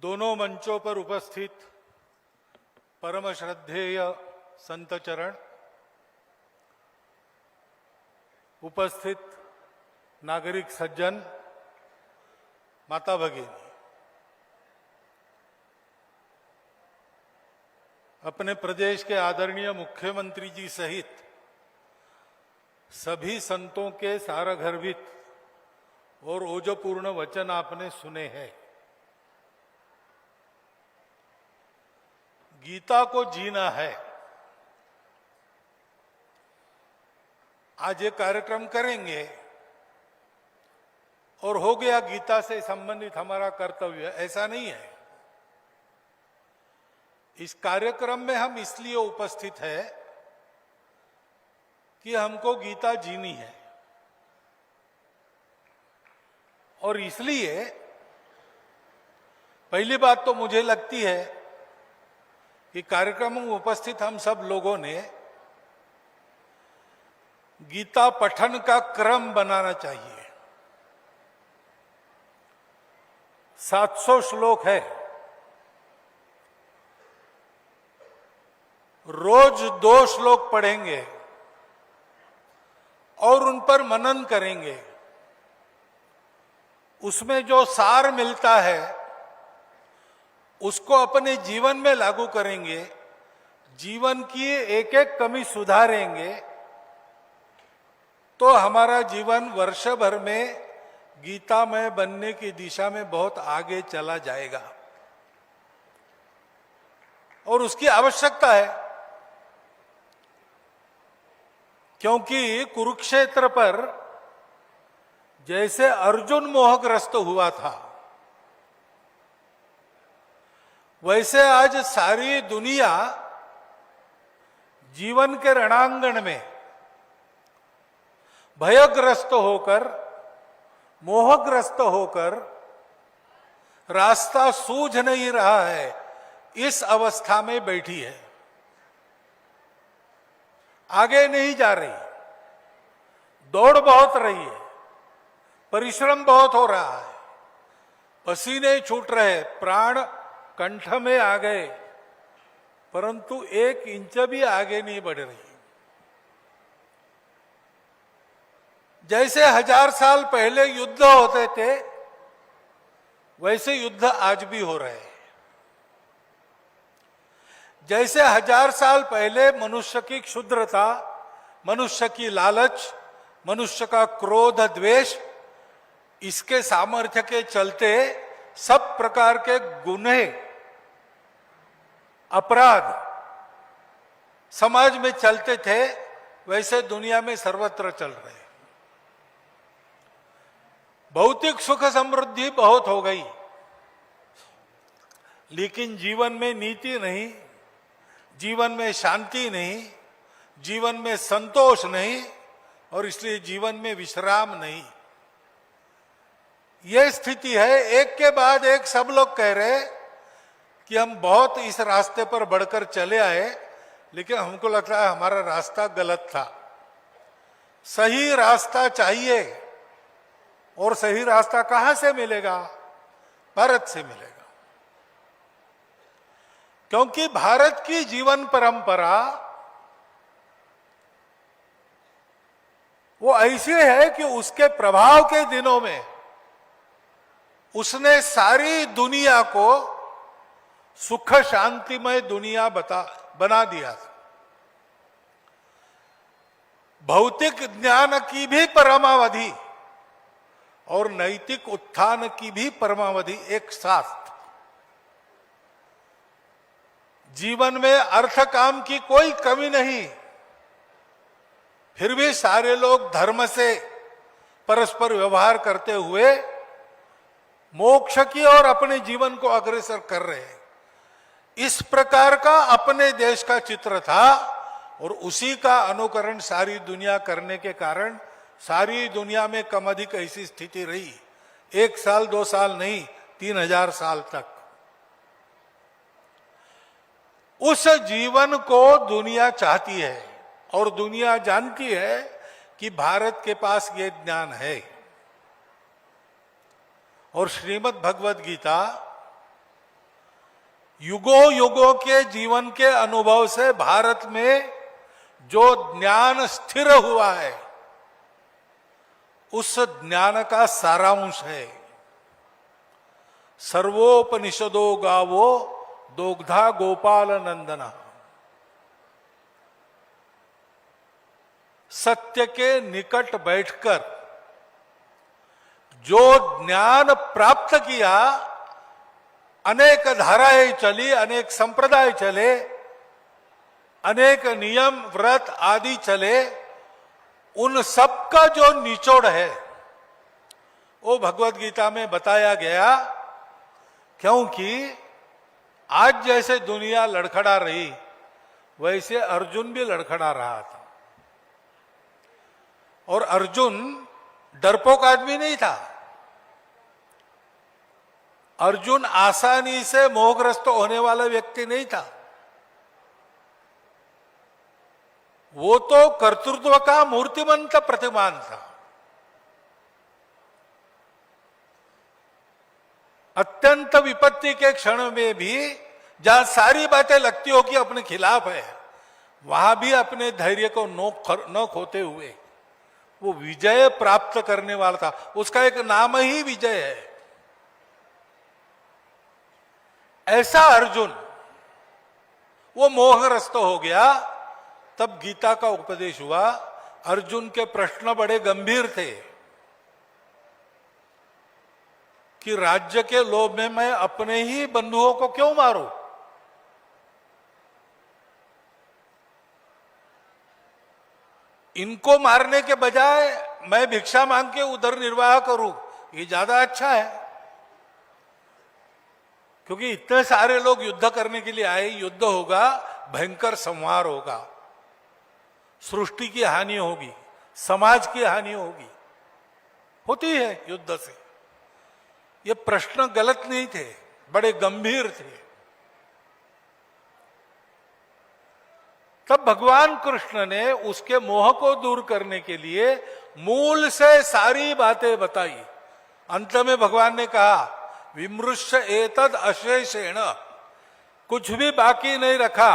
दोनों मंचों पर उपस्थित परम श्रद्धेय संत चरण, उपस्थित नागरिक सज्जन, माता भगिनी, अपने प्रदेश के आदरणीय मुख्यमंत्री जी सहित सभी संतों के सारगर्भित और ओजपूर्ण वचन आपने सुने हैं। गीता को जीना है। आज ये कार्यक्रम करेंगे और हो गया गीता से संबंधित हमारा कर्तव्य, ऐसा नहीं है। इस कार्यक्रम में हम इसलिए उपस्थित हैं कि हमको गीता जीनी है, और इसलिए पहली बात तो मुझे लगती है कि कार्यक्रम में उपस्थित हम सब लोगों ने गीता पठन का क्रम बनाना चाहिए। 700 श्लोक है, रोज 2 श्लोक पढ़ेंगे और उन पर मनन करेंगे। उसमें जो सार मिलता है उसको अपने जीवन में लागू करेंगे, जीवन की एक एक कमी सुधारेंगे, तो हमारा जीवन वर्ष भर में गीतामय बनने की दिशा में बहुत आगे चला जाएगा। और उसकी आवश्यकता है, क्योंकि कुरुक्षेत्र पर जैसे अर्जुन मोहग्रस्त हुआ था, वैसे आज सारी दुनिया जीवन के रणांगण में भयग्रस्त होकर, मोहग्रस्त होकर, रास्ता सूझ नहीं रहा है, इस अवस्था में बैठी है। आगे नहीं जा रही, दौड़ बहुत रही है, परिश्रम बहुत हो रहा है, पसीने छूट रहे, प्राण कंठ में आ गए, परंतु 1 इंच भी आगे नहीं बढ़ रही। जैसे 1000 साल पहले युद्ध होते थे, वैसे युद्ध आज भी हो रहे हैं। जैसे 1000 साल पहले मनुष्य की क्षुद्रता, मनुष्य की लालच, मनुष्य का क्रोध, द्वेष, इसके सामर्थ्य के चलते सब प्रकार के गुनाह, अपराध समाज में चलते थे, वैसे दुनिया में सर्वत्र चल रहे हैं। भौतिक सुख समृद्धि बहुत हो गई, लेकिन जीवन में नीति नहीं, जीवन में शांति नहीं, जीवन में संतोष नहीं, और इसलिए जीवन में विश्राम नहीं। यह स्थिति है। एक के बाद एक सब लोग कह रहे कि हम बहुत इस रास्ते पर बढ़कर चले आए, लेकिन हमको लगता है हमारा रास्ता गलत था। सही रास्ता चाहिए, और सही रास्ता कहां से मिलेगा? भारत से मिलेगा। क्योंकि भारत की जीवन परंपरा वो ऐसी है कि उसके प्रभाव के दिनों में उसने सारी दुनिया को सुख शांतिमय दुनिया बना दिया। भौतिक ज्ञान की भी परमावधि और नैतिक उत्थान की भी परमावधि एक साथ। जीवन में अर्थ काम की कोई कमी नहीं, फिर भी सारे लोग धर्म से परस्पर व्यवहार करते हुए मोक्ष की ओर अपने जीवन को अग्रसर कर रहे हैं। इस प्रकार का अपने देश का चित्र था, और उसी का अनुकरण सारी दुनिया करने के कारण सारी दुनिया में कम अधिक ऐसी स्थिति रही। 1 साल 2 साल नहीं, 3000 साल तक। उस जीवन को दुनिया चाहती है, और दुनिया जानती है कि भारत के पास ये ज्ञान है। और श्रीमद् भगवद गीता युगों युगों के जीवन के अनुभव से भारत में जो ज्ञान स्थिर हुआ है, उस ज्ञान का सारांश है सर्वोपनिषदो गावो दोग्धा गोपाल नंदना। सत्य के निकट बैठकर जो ज्ञान प्राप्त किया, अनेक धाराएं चली, अनेक संप्रदाय चले, अनेक नियम व्रत आदि चले, उन सब का जो निचोड़ है वो भगवत गीता में बताया गया। क्योंकि आज जैसे दुनिया लड़खड़ा रही, वैसे अर्जुन भी लड़खड़ा रहा था। और अर्जुन डरपोक आदमी नहीं था। अर्जुन आसानी से मोहग्रस्त होने वाला व्यक्ति नहीं था। वो तो कर्तृत्व का मूर्तिमंत प्रतिमान था। अत्यंत विपत्ति के क्षण में भी जहां सारी बातें लगती हो कि अपने खिलाफ है, वहां भी अपने धैर्य को न खोते हुए वो विजय प्राप्त करने वाला था। उसका एक नाम ही विजय है। ऐसा अर्जुन वो मोहग्रस्त हो गया। तब गीता का उपदेश हुआ। अर्जुन के प्रश्न बड़े गंभीर थे कि राज्य के लोभ में मैं अपने ही बंधुओं को क्यों मारूं? इनको मारने के बजाय मैं भिक्षा मांग के उधर निर्वाह करूं, ये ज्यादा अच्छा है। क्योंकि इतने सारे लोग युद्ध करने के लिए आए, युद्ध होगा, भयंकर संहार होगा, सृष्टि की हानि होगी, समाज की हानि होगी, होती है युद्ध से। ये प्रश्न गलत नहीं थे, बड़े गंभीर थे। तब भगवान कृष्ण ने उसके मोह को दूर करने के लिए मूल से सारी बातें बताई। अंत में भगवान ने कहा, विमृश्य एतद अशेषेण, कुछ भी बाकी नहीं रखा,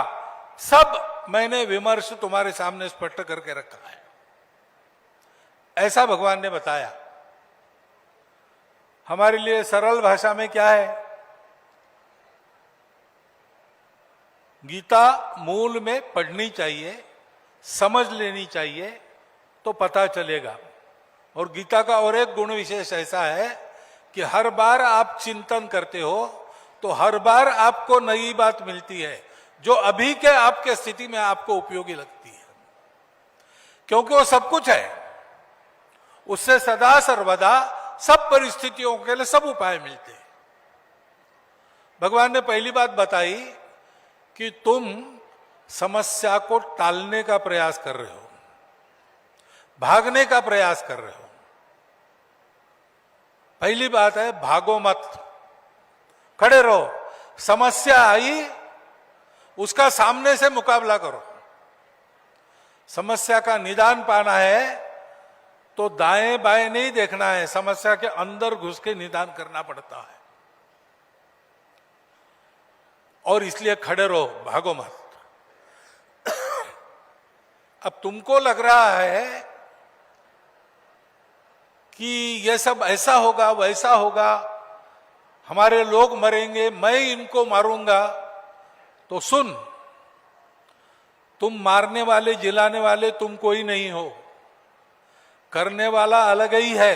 सब मैंने विमर्श तुम्हारे सामने स्पष्ट करके रखा है। ऐसा भगवान ने बताया। हमारे लिए सरल भाषा में क्या है? गीता मूल में पढ़नी चाहिए, समझ लेनी चाहिए, तो पता चलेगा। और गीता का और एक गुण विशेष ऐसा है कि हर बार आप चिंतन करते हो तो हर बार आपको नई बात मिलती है जो अभी के आपके स्थिति में आपको उपयोगी लगती है। क्योंकि वो सब कुछ है, उससे सदा सर्वदा सब परिस्थितियों के लिए सब उपाय मिलते हैं। भगवान ने पहली बात बताई कि तुम समस्या को टालने का प्रयास कर रहे हो, भागने का प्रयास कर रहे हो। पहली बात है, भागो मत, खड़े रहो। समस्या आई, उसका सामने से मुकाबला करो। समस्या का निदान पाना है तो दाएं बाएं नहीं देखना है, समस्या के अंदर घुस के निदान करना पड़ता है। और इसलिए खड़े रहो, भागो मत। अब तुमको लग रहा है कि यह सब ऐसा होगा वैसा होगा, हमारे लोग मरेंगे, मैं इनको मारूंगा, तो सुन, तुम मारने वाले जिलाने वाले तुम कोई नहीं हो, करने वाला अलग ही है।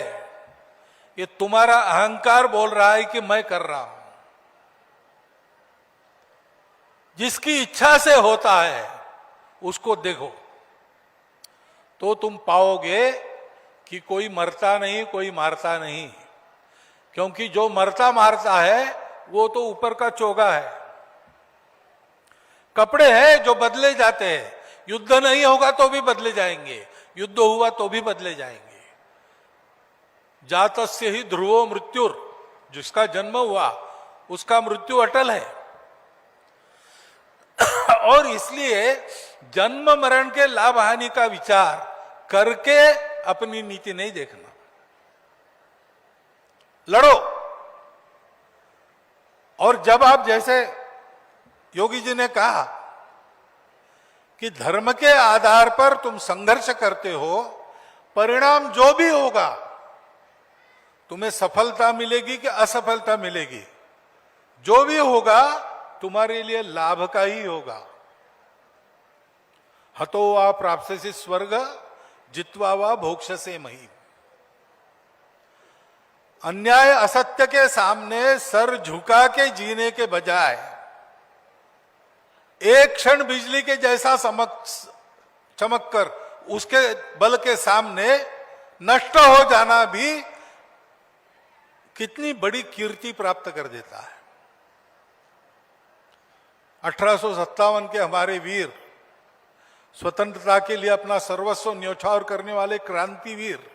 ये तुम्हारा अहंकार बोल रहा है कि मैं कर रहा हूं। जिसकी इच्छा से होता है उसको देखो तो तुम पाओगे कि कोई मरता नहीं, कोई मारता नहीं। क्योंकि जो मरता मारता है वो तो ऊपर का चोगा है, कपड़े हैं जो बदले जाते हैं। युद्ध नहीं होगा तो भी बदले जाएंगे, युद्ध हुआ तो भी बदले जाएंगे। जातस्य ही ध्रुवो मृत्युर, जिसका जन्म हुआ उसका मृत्यु अटल है। और इसलिए जन्म मरण के लाभ हानि का विचार करके अपनी नीति नहीं देखना। लड़ो। और जब आप जैसे योगी जी ने कहा कि धर्म के आधार पर तुम संघर्ष करते हो, परिणाम जो भी होगा, तुम्हें सफलता मिलेगी कि असफलता मिलेगी, जो भी होगा तुम्हारे लिए लाभ का ही होगा। हतो वा प्राप्स्यसि स्वर्ग जित्वा वा भोक्ष्यसे महीम। अन्याय असत्य के सामने सर झुका के जीने के बजाय एक क्षण बिजली के जैसा चमक कर उसके बल के सामने नष्ट हो जाना भी कितनी बड़ी कीर्ति प्राप्त कर देता है। 1857 के हमारे वीर, स्वतंत्रता के लिए अपना सर्वस्व न्यौछावर करने वाले क्रांतिवीर,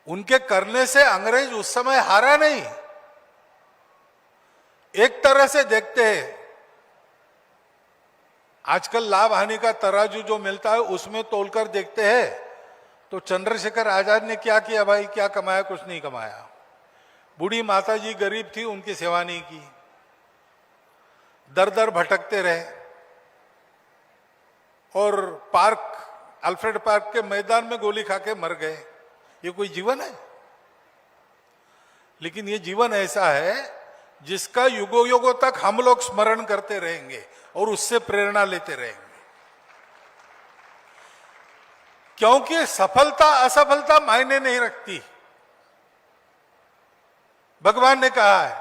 उनके करने से अंग्रेज उस समय हारा नहीं। एक तरह से देखते हैं, आजकल लाभ हानि का तराजू जो मिलता है उसमें तोलकर देखते हैं तो चंद्रशेखर आजाद ने क्या किया भाई, क्या कमाया? कुछ नहीं कमाया। बूढ़ी माता जी गरीब थी, उनकी सेवा नहीं की, दर दर भटकते रहे और अल्फ्रेड पार्क के मैदान में गोली खा के मर गए। ये कोई जीवन है? लेकिन ये जीवन ऐसा है जिसका युगों युगों तक हम लोग स्मरण करते रहेंगे और उससे प्रेरणा लेते रहेंगे, क्योंकि सफलता असफलता मायने नहीं रखती। भगवान ने कहा है,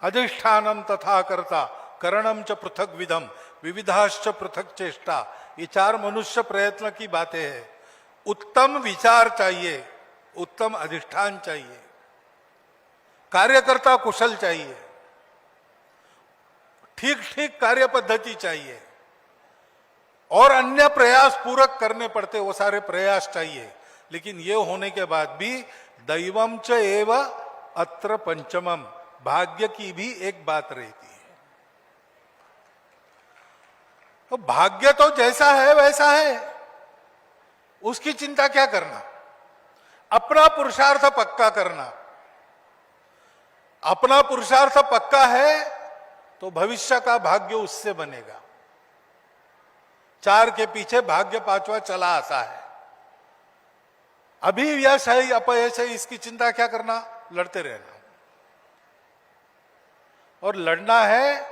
अधिष्ठानम तथा कर्ता करणम च पृथक विधम विविधाश्च पृथक चेष्टा। ये चार मनुष्य प्रयत्न की बातें हैं। उत्तम विचार चाहिए, उत्तम अधिष्ठान चाहिए, कार्यकर्ता कुशल चाहिए, ठीक ठीक कार्य पद्धति चाहिए और अन्य प्रयास पूरक करने पड़ते, वो सारे प्रयास चाहिए। लेकिन ये होने के बाद भी दैवम च एव अत्र पंचमम, भाग्य की भी एक बात रहती है। तो भाग्य तो जैसा है वैसा है, उसकी चिंता क्या करना? अपना पुरुषार्थ पक्का करना। अपना पुरुषार्थ पक्का है तो भविष्य का भाग्य उससे बनेगा। चार के पीछे भाग्य पांचवा चला आता है। अभी यश है अपयश है, इसकी चिंता क्या करना? लड़ते रहना। और लड़ना है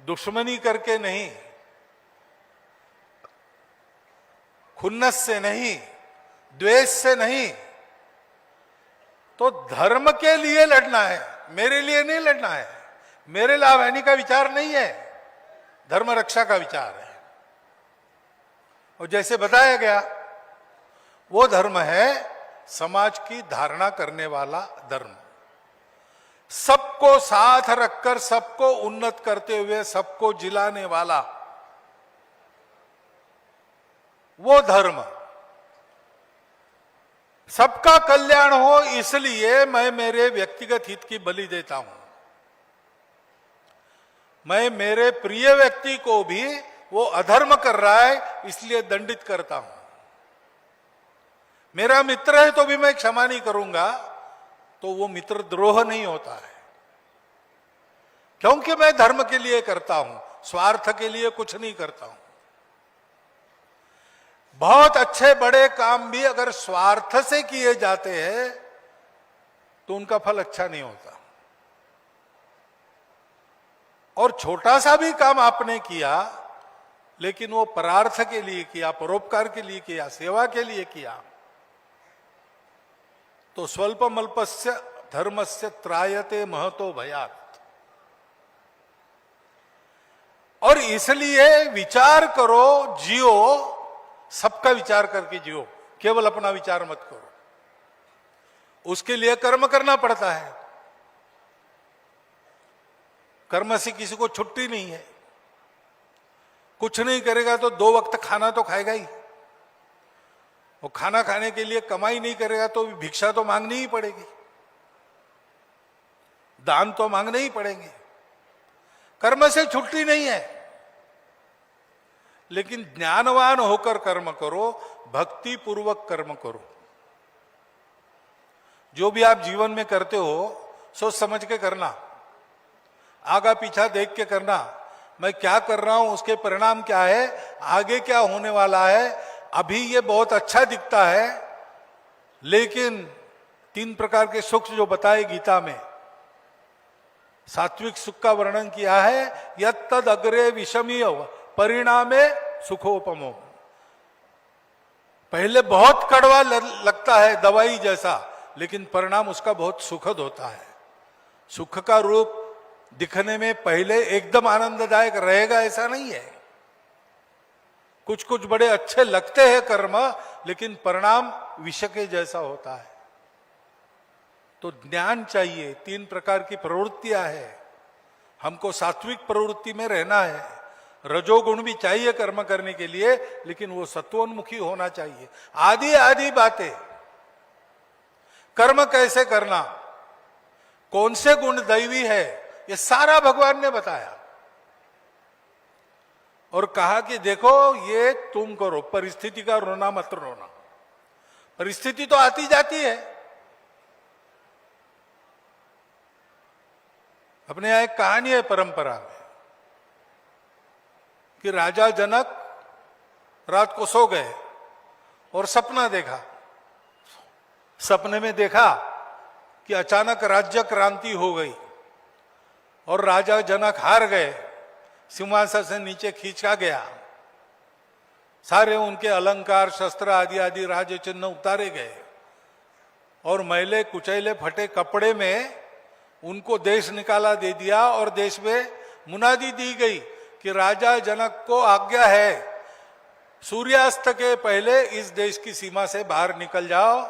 दुश्मनी करके नहीं, खुन्नस से नहीं, द्वेष से नहीं, तो धर्म के लिए लड़ना है, मेरे लिए नहीं लड़ना है। मेरे लाभ हानि का विचार नहीं है, धर्म रक्षा का विचार है। और जैसे बताया गया, वो धर्म है समाज की धारणा करने वाला धर्म, सबको साथ रखकर सबको उन्नत करते हुए सबको जिलाने वाला वो धर्म। सबका कल्याण हो इसलिए मैं मेरे व्यक्तिगत हित की बलि देता हूं। मैं मेरे प्रिय व्यक्ति को भी वो अधर्म कर रहा है इसलिए दंडित करता हूं। मेरा मित्र है तो भी मैं क्षमा नहीं करूंगा, तो वो मित्र द्रोह नहीं होता है, क्योंकि मैं धर्म के लिए करता हूं, स्वार्थ के लिए कुछ नहीं करता हूं। बहुत अच्छे बड़े काम भी अगर स्वार्थ से किए जाते हैं तो उनका फल अच्छा नहीं होता। और छोटा सा भी काम आपने किया लेकिन वो परार्थ के लिए किया, परोपकार के लिए किया, सेवा के लिए किया, तो स्वल्पमल्पस्य धर्मस्य त्रायते महतो भयात्। और इसलिए विचार करो, जियो, सबका विचार करके जियो, केवल अपना विचार मत करो। उसके लिए कर्म करना पड़ता है। कर्म से किसी को छुट्टी नहीं है। कुछ नहीं करेगा तो 2 वक्त खाना तो खाएगा ही। वो खाना खाने के लिए कमाई नहीं करेगा तो भिक्षा तो मांगनी ही पड़ेगी, दान तो मांगने ही पड़ेंगे। कर्म से छुट्टी नहीं है। लेकिन ज्ञानवान होकर कर्म करो, भक्ति पूर्वक कर्म करो। जो भी आप जीवन में करते हो सोच समझ के करना। आगा पीछा देख के करना, मैं क्या कर रहा हूं, उसके परिणाम क्या है, आगे क्या होने वाला है। अभी ये बहुत अच्छा दिखता है, लेकिन 3 प्रकार के सुख जो बताए गीता में, सात्विक सुख का वर्णन किया है, यत्तद अग्रे विषमीय परिणामे सुखोपमो। पहले बहुत कड़वा लगता है, दवाई जैसा, लेकिन परिणाम उसका बहुत सुखद होता है। सुख का रूप दिखने में पहले एकदम आनंददायक रहेगा ऐसा नहीं है। कुछ कुछ बड़े अच्छे लगते हैं कर्म, लेकिन परिणाम विष के जैसा होता है। तो ज्ञान चाहिए। 3 प्रकार की प्रवृत्तियां हैं, हमको सात्विक प्रवृत्ति में रहना है। रजोगुण भी चाहिए कर्म करने के लिए, लेकिन वो सत्वोन्मुखी होना चाहिए। आदि आदि बातें, कर्म कैसे करना, कौन से गुण दैवी है, ये सारा भगवान ने बताया और कहा कि देखो ये तुम करो, परिस्थिति का रोना मत रोना। परिस्थिति तो आती जाती है। अपने यहां एक कहानी है परंपरा में कि राजा जनक रात को सो गए और सपना देखा। सपने में देखा कि अचानक राज्य क्रांति हो गई और राजा जनक हार गए, सिंहासन से नीचे खींचा गया, सारे उनके अलंकार शस्त्र आदि आदि राज चिन्ह उतारे गए और मैले कुचैले फटे कपड़े में उनको देश निकाला दे दिया और देश में मुनादी दी गई कि राजा जनक को आज्ञा है सूर्यास्त के पहले इस देश की सीमा से बाहर निकल जाओ।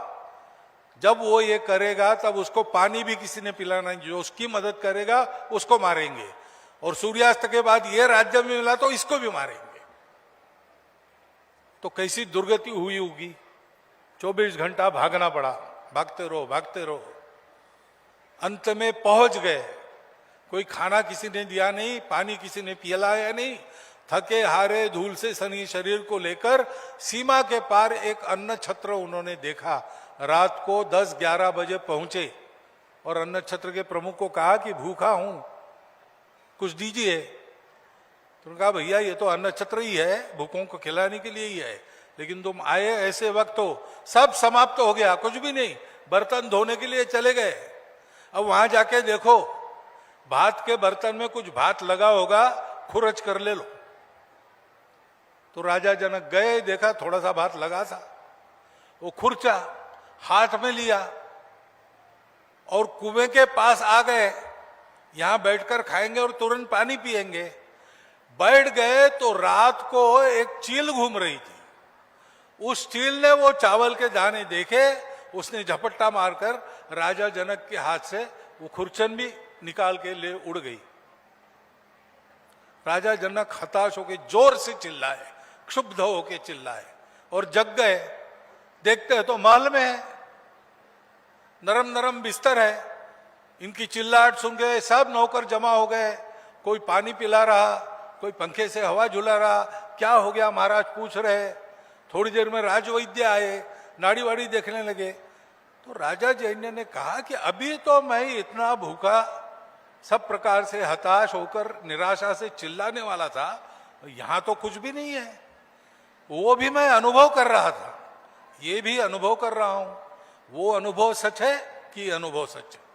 जब वो ये करेगा तब उसको पानी भी किसी ने पिलाना नहीं, जो उसकी मदद करेगा उसको मारेंगे, और सूर्यास्त के बाद ये राज्य में मिला तो इसको भी मारेंगे। तो कैसी दुर्गति हुई होगी। 24 घंटा भागना पड़ा, भागते रहो भागते रहो। अंत में पहुंच गए, कोई खाना किसी ने दिया नहीं, पानी किसी ने पिलाया नहीं, थके हारे धूल से सनी शरीर को लेकर सीमा के पार एक अन्न छत्र उन्होंने देखा। रात को 10-11 बजे पहुंचे और अन्न छत्र के प्रमुख को कहा कि भूखा हूं, कुछ दीजिए। तो उन्होंने कहा भैया ये तो अन्न छत्र ही है, भूखों को खिलाने के लिए ही है, लेकिन तुम आए ऐसे वक्त हो सब समाप्त हो गया, कुछ भी नहीं। बर्तन धोने के लिए चले गए। अब वहां जाके देखो भात के बर्तन में कुछ भात लगा होगा, खुरच कर ले लो। तो राजा जनक गए, देखा थोड़ा सा भात लगा था, वो खुरचा, हाथ में लिया और कुएं के पास आ गए। यहां बैठकर खाएंगे और तुरंत पानी पिएंगे। बैठ गए तो रात को एक चील घूम रही थी। उस चील ने वो चावल के दाने देखे, उसने झपट्टा मारकर राजा जनक के हाथ से वो खुरचन भी निकाल के ले उड़ गई। राजा जनक हताश होकर जोर से चिल्लाए, क्षुब्ध होकर चिल्लाए और जग गए। देखते हैं तो महल में है, नरम नरम बिस्तर है। इनकी चिल्लाहट सुन के सब नौकर जमा हो गए। कोई पानी पिला रहा, कोई पंखे से हवा झुला रहा। क्या हो गया महाराज पूछ रहे। थोड़ी देर में राजवैद्य आए, नाड़ी वाड़ी देखने लगे। तो राजा जैन्य ने कहा कि अभी तो मैं इतना भूखा, सब प्रकार से हताश होकर निराशा से चिल्लाने वाला था, यहां तो कुछ भी नहीं है। वो भी मैं अनुभव कर रहा था, ये भी अनुभव कर रहा हूं। वो अनुभव सच है कि अनुभव सच है?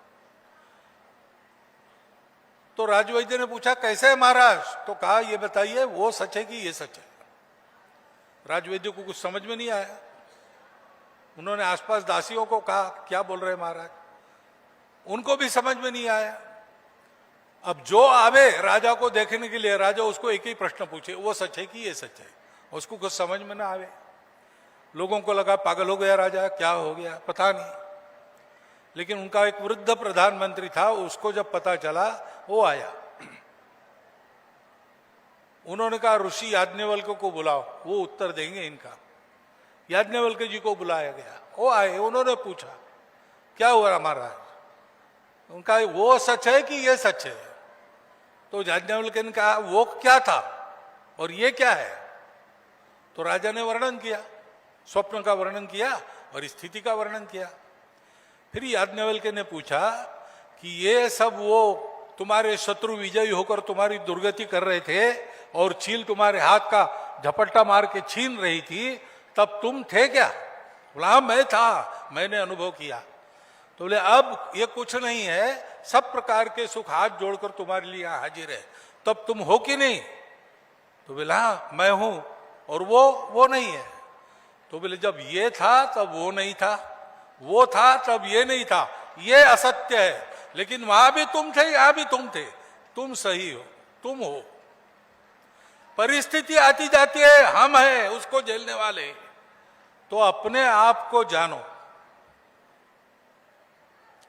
तो राजवैद्य ने पूछा कैसे है महाराज? तो कहा ये बताइए वो सच है कि ये सच है? राजवैद्य को कुछ समझ में नहीं आया। उन्होंने आसपास दासियों को कहा क्या बोल रहे महाराज? उनको भी समझ में नहीं आया। अब जो आवे राजा को देखने के लिए, राजा उसको एक ही प्रश्न पूछे, वो सच है कि ये सच है? उसको कुछ समझ में ना आवे। लोगों को लगा पागल हो गया राजा, क्या हो गया पता नहीं। लेकिन उनका एक वृद्ध प्रधानमंत्री था, उसको जब पता चला वो आया। उन्होंने कहा ऋषि याज्ञवल्क्य को बुलाओ, वो उत्तर देंगे इनका। याज्ञवल्क्य जी को बुलाया गया, वो आए। उन्होंने पूछा क्या हुआ महाराज? उनका वो सच है कि ये सच है? तो याज्ञवल्क्य ने कहा वो क्या था और ये क्या है? तो राजा ने वर्णन किया, स्वप्न का वर्णन किया और स्थिति का वर्णन किया। फिर याज्ञवल्क्य ने पूछा कि ये सब वो तुम्हारे शत्रु विजयी होकर तुम्हारी दुर्गति कर रहे थे और चील तुम्हारे हाथ का झपट्टा मार के छीन रही थी, तब तुम थे क्या? बोला मैं था, मैंने अनुभव किया। तो बोले अब ये कुछ नहीं है, सब प्रकार के सुख हाथ जोड़कर तुम्हारे लिए हाजिर है, तब तुम हो कि नहीं? तो बोला मैं हूं, और वो नहीं है। तो बोले जब ये था तब वो नहीं था, वो था तब ये नहीं था, ये असत्य है। लेकिन वहां भी तुम थे, यहां भी तुम थे, तुम सही हो, तुम हो। परिस्थिति आती जाती है, हम है उसको झेलने वाले। तो अपने आप को जानो,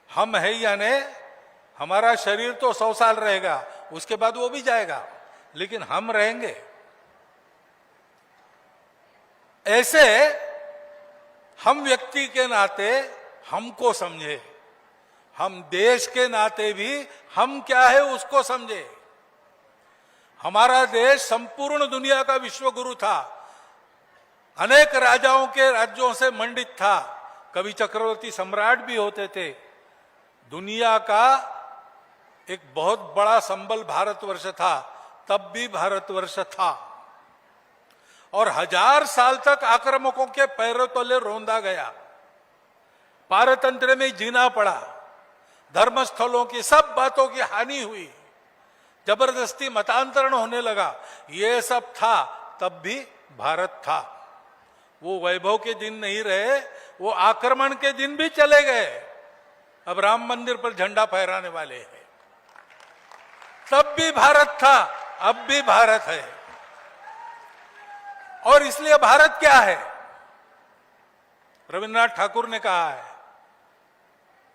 हम है यानी हमारा शरीर तो 100 साल रहेगा, उसके बाद वो भी जाएगा, लेकिन हम रहेंगे। ऐसे हम व्यक्ति के नाते हमको समझे, हम देश के नाते भी हम क्या है उसको समझे। हमारा देश संपूर्ण दुनिया का विश्वगुरु था, अनेक राजाओं के राज्यों से मंडित था, कभी चक्रवर्ती सम्राट भी होते थे। दुनिया का एक बहुत बड़ा संबल भारतवर्ष था, तब भी भारतवर्ष था, और 1000 साल तक आक्रामकों के पैरों तले रौंदा गया, पारतंत्र में जीना पड़ा, धर्मस्थलों की सब बातों की हानि हुई, जबरदस्ती मतांतरण होने लगा, ये सब था, तब भी भारत था। वो वैभव के दिन नहीं रहे, वो आक्रमण के दिन भी चले गए। अब राम मंदिर पर झंडा फहराने वाले हैं, तब भी भारत था, अब भी भारत है। और इसलिए भारत क्या है? रविन्द्रनाथ ठाकुर ने कहा है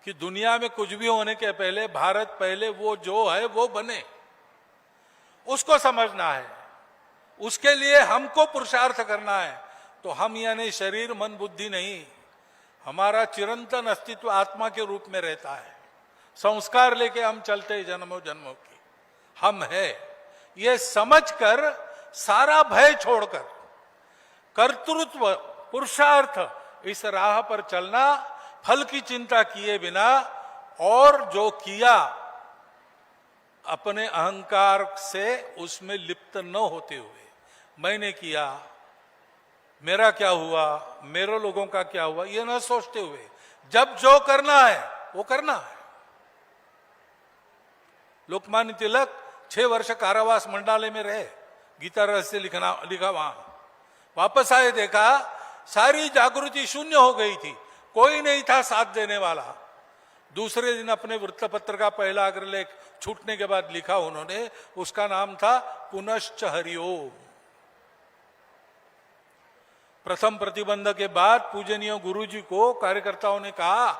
कि दुनिया में कुछ भी होने के पहले भारत पहले, वो जो है वो बने, उसको समझना है, उसके लिए हमको पुरुषार्थ करना है। तो हम यानी शरीर मन बुद्धि नहीं, हमारा चिरंतन अस्तित्व आत्मा के रूप में रहता है, संस्कार लेके हम चलते जन्मों जन्मों की, हम है ये समझकर सारा भय छोड़कर कर्तृत्व पुरुषार्थ इस राह पर चलना, फल की चिंता किए बिना, और जो किया अपने अहंकार से उसमें लिप्त न होते हुए, मैंने किया, मेरा क्या हुआ, मेरे लोगों का क्या हुआ, ये न सोचते हुए जब जो करना है वो करना है। लोकमान्य तिलक 6 वर्ष कारावास मंडालय में रहे, गीता रहस्य लिखा वहां, वापस आए, देखा सारी जागृति शून्य हो गई थी, कोई नहीं था साथ देने वाला। दूसरे दिन अपने वृत्तपत्र का पहला अग्रलेख छूटने के बाद लिखा उन्होंने, उसका नाम था पुनश्च हरिओम। प्रथम प्रतिबंध के बाद पूजनीय गुरुजी को कार्यकर्ताओं ने कहा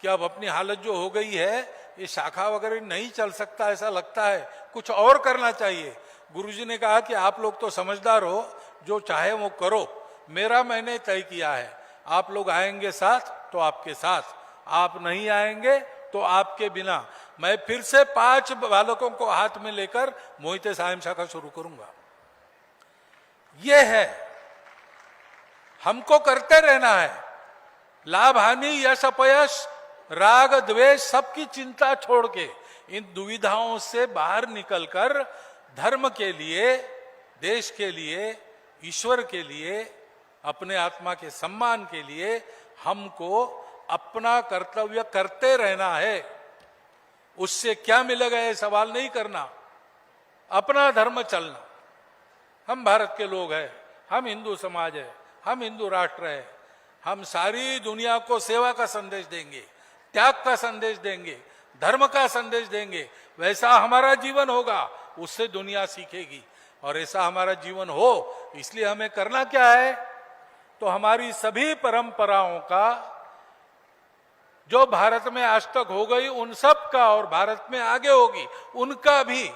कि अब अपनी हालत जो हो गई है, ये शाखा वगैरह नहीं चल सकता, ऐसा लगता है, कुछ और करना चाहिए। गुरुजी ने कहा कि आप लोग तो समझदार हो, जो चाहे वो करो, मेरा मैंने तय किया है, आप लोग आएंगे साथ तो आपके साथ, आप नहीं आएंगे तो आपके बिना। मैं फिर से 5 बालकों को हाथ में लेकर मोहिते सायं शाखा शुरू करूंगा। यह है, हमको करते रहना है। लाभ हानि यश अपयश राग द्वेष सबकी चिंता छोड़ के, इन दुविधाओं से बाहर निकलकर धर्म के लिए, देश के लिए, ईश्वर के लिए, अपने आत्मा के सम्मान के लिए हमको अपना कर्तव्य करते रहना है। उससे क्या मिलेगा ये सवाल नहीं करना, अपना धर्म चलना। हम भारत के लोग हैं, हम हिंदू समाज है, हम हिंदू राष्ट्र है, हम सारी दुनिया को सेवा का संदेश देंगे, त्याग का संदेश देंगे, धर्म का संदेश देंगे। वैसा हमारा जीवन होगा, उससे दुनिया सीखेगी। और ऐसा हमारा जीवन हो, इसलिए हमें करना क्या है? तो हमारी सभी परंपराओं का जो भारत में आज तक हो गई, उन सब का, और भारत में आगे होगी उनका भी,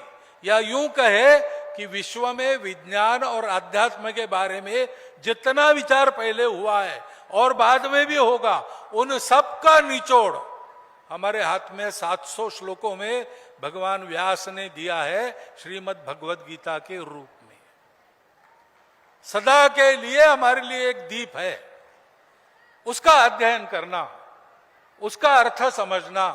या यूं कहे कि विश्व में विज्ञान और अध्यात्म के बारे में जितना विचार पहले हुआ है और बाद में भी होगा, उन सब का निचोड़ हमारे हाथ में 700 श्लोकों में भगवान व्यास ने दिया है, श्रीमद् भगवद गीता के रूप में। सदा के लिए हमारे लिए एक दीप है, उसका अध्ययन करना, उसका अर्थ समझना,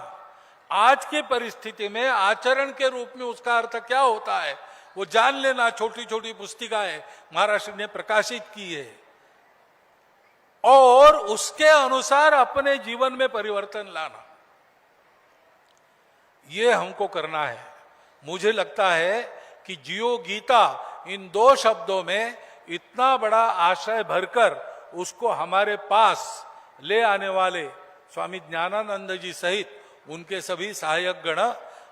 आज की परिस्थिति में आचरण के रूप में उसका अर्थ क्या होता है वो जान लेना। छोटी छोटी पुस्तिकाएं महाराष्ट्र ने प्रकाशित की है और उसके अनुसार अपने जीवन में परिवर्तन लाना, ये हमको करना है। मुझे लगता है कि जियो गीता इन 2 शब्दों में इतना बड़ा आशय भरकर उसको हमारे पास ले आने वाले स्वामी ज्ञानानंद जी सहित उनके सभी सहायक गण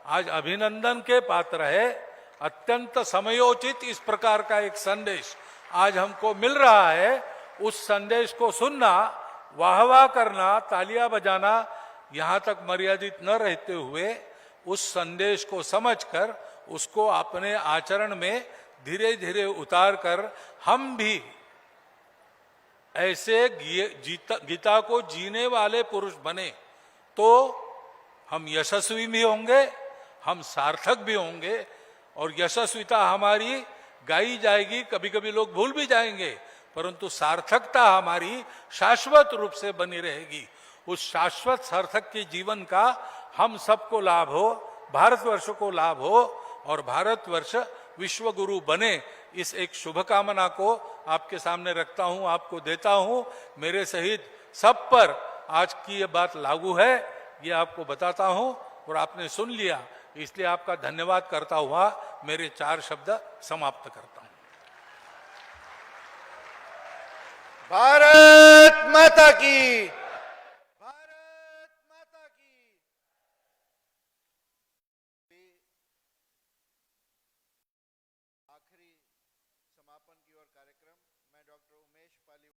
आज अभिनंदन के पात्र है। अत्यंत समयोचित इस प्रकार का एक संदेश आज हमको मिल रहा है। उस संदेश को सुनना, वाहवाह करना, तालियां बजाना यहां तक मर्यादित न रहते हुए उस संदेश को समझकर उसको अपने आचरण में धीरे धीरे उतार कर हम भी ऐसे गीता को जीने वाले पुरुष बने तो हम यशस्वी भी होंगे, हम सार्थक भी होंगे और यशस्विता हमारी गाई जाएगी। कभी कभी लोग भूल भी जाएंगे, परंतु सार्थकता हमारी शाश्वत रूप से बनी रहेगी। उस शाश्वत सार्थक के जीवन का हम सबको लाभ हो, भारतवर्ष को लाभ हो और भारतवर्ष विश्व गुरु बने, इस एक शुभकामना को आपके सामने रखता हूं, आपको देता हूं। मेरे सहित सब पर आज की ये बात लागू है, ये आपको बताता हूं और आपने सुन लिया, इसलिए आपका धन्यवाद करता हुआ मेरे 4 शब्द समाप्त करता हूं। भारत माता की